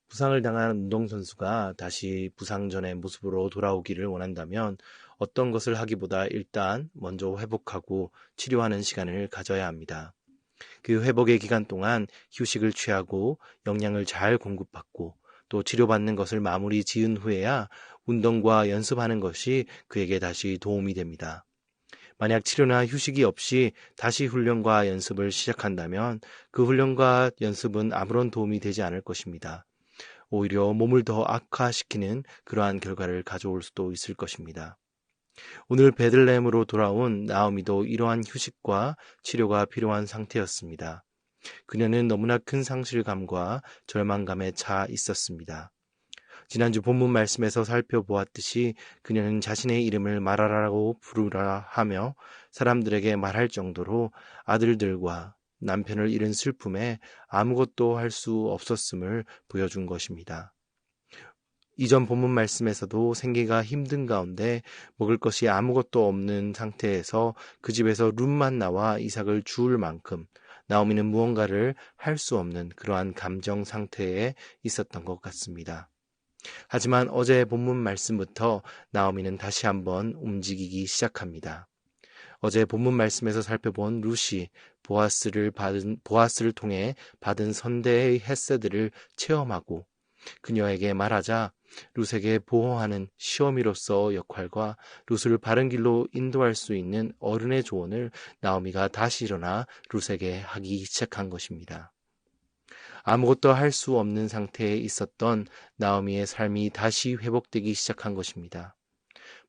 부상을 당한 운동선수가 다시 부상 전의 모습으로 돌아오기를 원한다면 어떤 것을 하기보다 일단 먼저 회복하고 치료하는 시간을 가져야 합니다. 그 회복의 기간 동안 휴식을 취하고 영양을 잘 공급받고 또 치료받는 것을 마무리 지은 후에야 운동과 연습하는 것이 그에게 다시 도움이 됩니다. 만약 치료나 휴식이 없이 다시 훈련과 연습을 시작한다면 그 훈련과 연습은 아무런 도움이 되지 않을 것입니다. 오히려 몸을 더 악화시키는 그러한 결과를 가져올 수도 있을 것입니다. 오늘 베들레헴으로 돌아온 나오미도 이러한 휴식과 치료가 필요한 상태였습니다. 그녀는 너무나 큰 상실감과 절망감에 차 있었습니다. 지난주 본문 말씀에서 살펴보았듯이 그녀는 자신의 이름을 말하라고 부르라 하며 사람들에게 말할 정도로 아들들과 남편을 잃은 슬픔에 아무것도 할 수 없었음을 보여준 것입니다. 이전 본문 말씀에서도 생계가 힘든 가운데 먹을 것이 아무것도 없는 상태에서 그 집에서 룻만 나와 이삭을 주울 만큼 나오미는 무언가를 할 수 없는 그러한 감정 상태에 있었던 것 같습니다. 하지만 어제 본문 말씀부터 나오미는 다시 한번 움직이기 시작합니다. 어제 본문 말씀에서 살펴본 룻이 보아스를 통해 받은 선대의 헤세드를 체험하고 그녀에게 말하자 룻에게 보호하는 시어미로서 역할과 룻을 바른 길로 인도할 수 있는 어른의 조언을 나오미가 다시 일어나 룻에게 하기 시작한 것입니다. 아무것도 할 수 없는 상태에 있었던 나오미의 삶이 다시 회복되기 시작한 것입니다.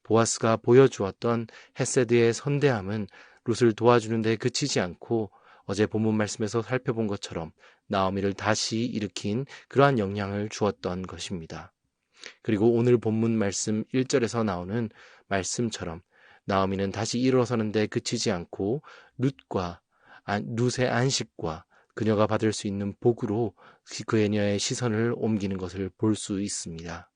보아스가 보여주었던 헤세드의 선대함은 룻을 도와주는 데 그치지 않고 어제 본문 말씀에서 살펴본 것처럼 나오미를 다시 일으킨 그러한 영향을 주었던 것입니다. 그리고 오늘 본문 말씀 1절에서 나오는 말씀처럼 나오미는 다시 일어서는 데 그치지 않고 룻의 안식과 그녀가 받을 수 있는 복으로 그녀의 시선을 옮기는 것을 볼 수 있습니다.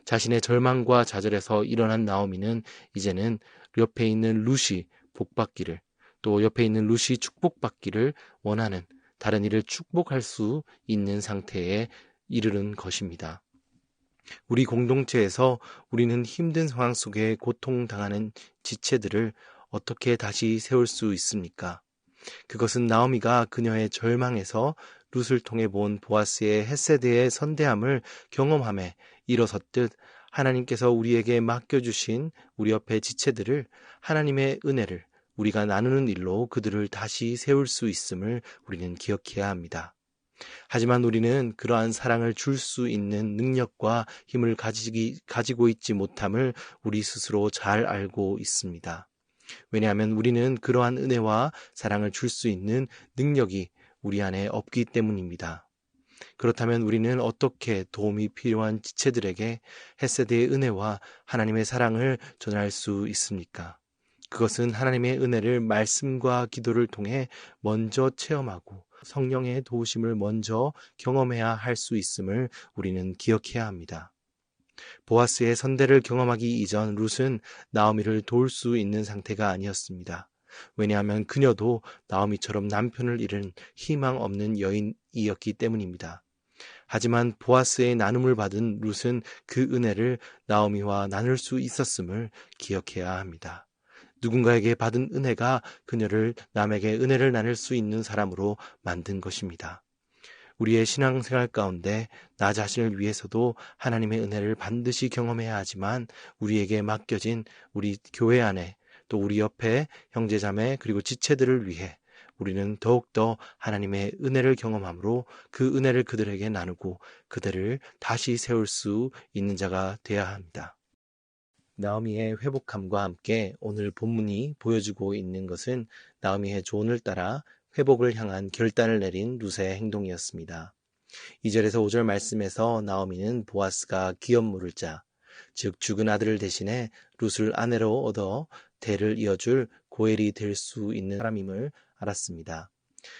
자신의 절망과 좌절에서 일어난 나오미는 이제는 옆에 있는 룻이 복받기를 또 옆에 있는 룻이 축복받기를 원하는 다른 이를 축복할 수 있는 상태에 이르는 것입니다. 우리 공동체에서 우리는 힘든 상황 속에 고통당하는 지체들을 어떻게 다시 세울 수 있습니까? 그것은 나오미가 그녀의 절망에서 룻을 통해 본 보아스의 헤세드의 선대함을 경험함에 일어섰듯 하나님께서 우리에게 맡겨주신 우리 옆의 지체들을 하나님의 은혜를 우리가 나누는 일로 그들을 다시 세울 수 있음을 우리는 기억해야 합니다. 하지만 우리는 그러한 사랑을 줄 수 있는 능력과 힘을 가지고 있지 못함을 우리 스스로 잘 알고 있습니다. 왜냐하면 우리는 그러한 은혜와 사랑을 줄 수 있는 능력이 우리 안에 없기 때문입니다. 그렇다면 우리는 어떻게 도움이 필요한 지체들에게 헤세드의 은혜와 하나님의 사랑을 전할 수 있습니까? 그것은 하나님의 은혜를 말씀과 기도를 통해 먼저 체험하고 성령의 도우심을 먼저 경험해야 할 수 있음을 우리는 기억해야 합니다. 보아스의 선대를 경험하기 이전 룻은 나오미를 도울 수 있는 상태가 아니었습니다. 왜냐하면 그녀도 나오미처럼 남편을 잃은 희망 없는 여인이었기 때문입니다. 하지만 보아스의 나눔을 받은 룻은 그 은혜를 나오미와 나눌 수 있었음을 기억해야 합니다. 누군가에게 받은 은혜가 그녀를 남에게 은혜를 나눌 수 있는 사람으로 만든 것입니다. 우리의 신앙생활 가운데 나 자신을 위해서도 하나님의 은혜를 반드시 경험해야 하지만 우리에게 맡겨진 우리 교회 안에 또 우리 옆에 형제자매 그리고 지체들을 위해 우리는 더욱더 하나님의 은혜를 경험함으로 그 은혜를 그들에게 나누고 그들을 다시 세울 수 있는 자가 되어야 합니다. 나오미의 회복함과 함께 오늘 본문이 보여주고 있는 것은 나오미의 조언을 따라 회복을 향한 결단을 내린 룻의 행동이었습니다. 2절에서 5절 말씀에서 나오미는 보아스가 기업 물을 자, 즉 죽은 아들을 대신해 룻을 아내로 얻어 대를 이어줄 고엘이 될 수 있는 사람임을 알았습니다.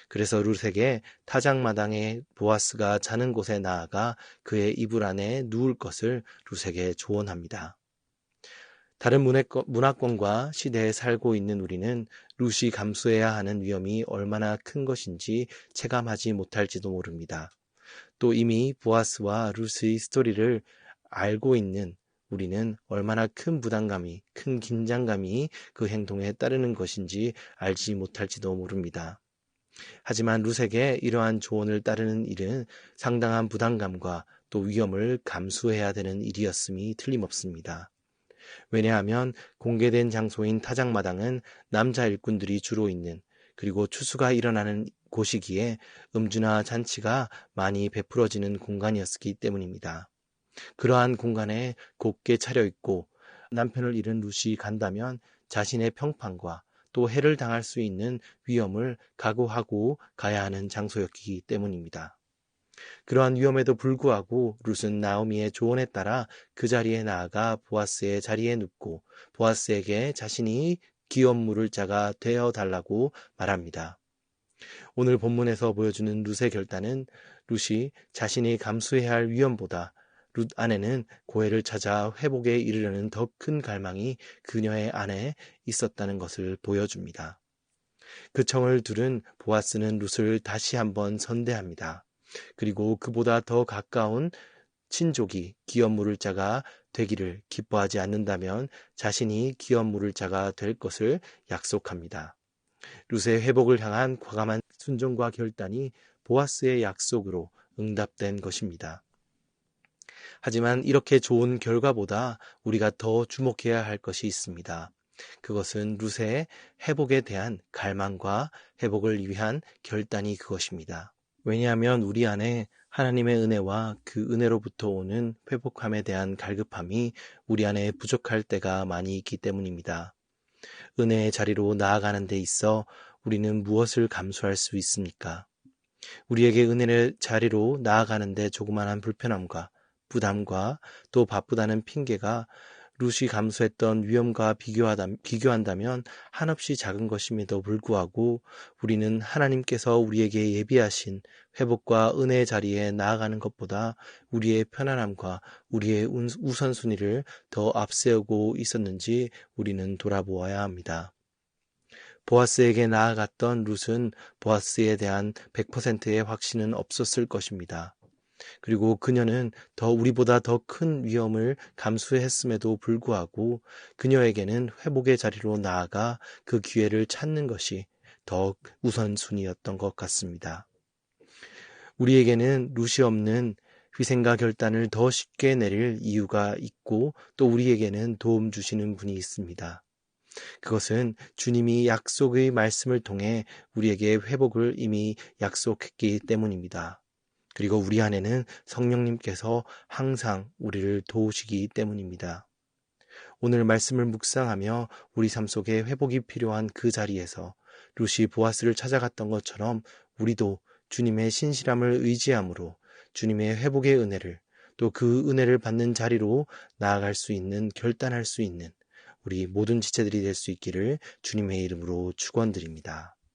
그래서 룻에게 타작마당에 보아스가 자는 곳에 나아가 그의 이불 안에 누울 것을 룻에게 조언합니다. 다른 문화권과 시대에 살고 있는 우리는 룻이 감수해야 하는 위험이 얼마나 큰 것인지 체감하지 못할지도 모릅니다. 또 이미 보아스와 룻의 스토리를 알고 있는 우리는 얼마나 큰 부담감이, 큰 긴장감이 그 행동에 따르는 것인지 알지 못할지도 모릅니다. 하지만 룻에게 이러한 조언을 따르는 일은 상당한 부담감과 또 위험을 감수해야 되는 일이었음이 틀림없습니다. 왜냐하면 공개된 장소인 타작마당은 남자 일꾼들이 주로 있는, 그리고 추수가 일어나는 곳이기에 음주나 잔치가 많이 베풀어지는 공간이었기 때문입니다. 그러한 공간에 곱게 차려입고 남편을 잃은 룻이 간다면 자신의 평판과 또 해를 당할 수 있는 위험을 각오하고 가야 하는 장소였기 때문입니다. 그러한 위험에도 불구하고 룻은 나오미의 조언에 따라 그 자리에 나아가 보아스의 자리에 눕고 보아스에게 자신이 기업 물을 자가 되어 달라고 말합니다. 오늘 본문에서 보여주는 룻의 결단은 룻이 자신이 감수해야 할 위험보다 룻 아내는 고해를 찾아 회복에 이르려는 더 큰 갈망이 그녀의 안에 있었다는 것을 보여줍니다. 그 청을 들은 보아스는 룻을 다시 한번 선대합니다. 그리고 그보다 더 가까운 친족이 기업 물을 자가 되기를 기뻐하지 않는다면 자신이 기업 물을 자가 될 것을 약속합니다. 룻의 회복을 향한 과감한 순종과 결단이 보아스의 약속으로 응답된 것입니다. 하지만 이렇게 좋은 결과보다 우리가 더 주목해야 할 것이 있습니다. 그것은 룻의 회복에 대한 갈망과 회복을 위한 결단이 그것입니다. 왜냐하면 우리 안에 하나님의 은혜와 그 은혜로부터 오는 회복함에 대한 갈급함이 우리 안에 부족할 때가 많이 있기 때문입니다. 은혜의 자리로 나아가는 데 있어 우리는 무엇을 감수할 수 있습니까? 우리에게 은혜의 자리로 나아가는데 조그만한 불편함과 부담과 또 바쁘다는 핑계가 룻이 감수했던 위험과 비교한다면 한없이 작은 것임에도 불구하고 우리는 하나님께서 우리에게 예비하신 회복과 은혜의 자리에 나아가는 것보다 우리의 편안함과 우리의 우선순위를 더 앞세우고 있었는지 우리는 돌아보아야 합니다. 보아스에게 나아갔던 룻은 보아스에 대한 100%의 확신은 없었을 것입니다. 그리고 그녀는 우리보다 더 큰 위험을 감수했음에도 불구하고 그녀에게는 회복의 자리로 나아가 그 기회를 찾는 것이 더 우선순위였던 것 같습니다. 우리에게는 룻이 없는 희생과 결단을 더 쉽게 내릴 이유가 있고 또 우리에게는 도움 주시는 분이 있습니다. 그것은 주님이 약속의 말씀을 통해 우리에게 회복을 이미 약속했기 때문입니다. 그리고 우리 안에는 성령님께서 항상 우리를 도우시기 때문입니다. 오늘 말씀을 묵상하며 우리 삶 속에 회복이 필요한 그 자리에서 룻이 보아스를 찾아갔던 것처럼 우리도 주님의 신실함을 의지함으로 주님의 회복의 은혜를 또 그 은혜를 받는 자리로 나아갈 수 있는, 결단할 수 있는 우리 모든 지체들이 될 수 있기를 주님의 이름으로 축원드립니다.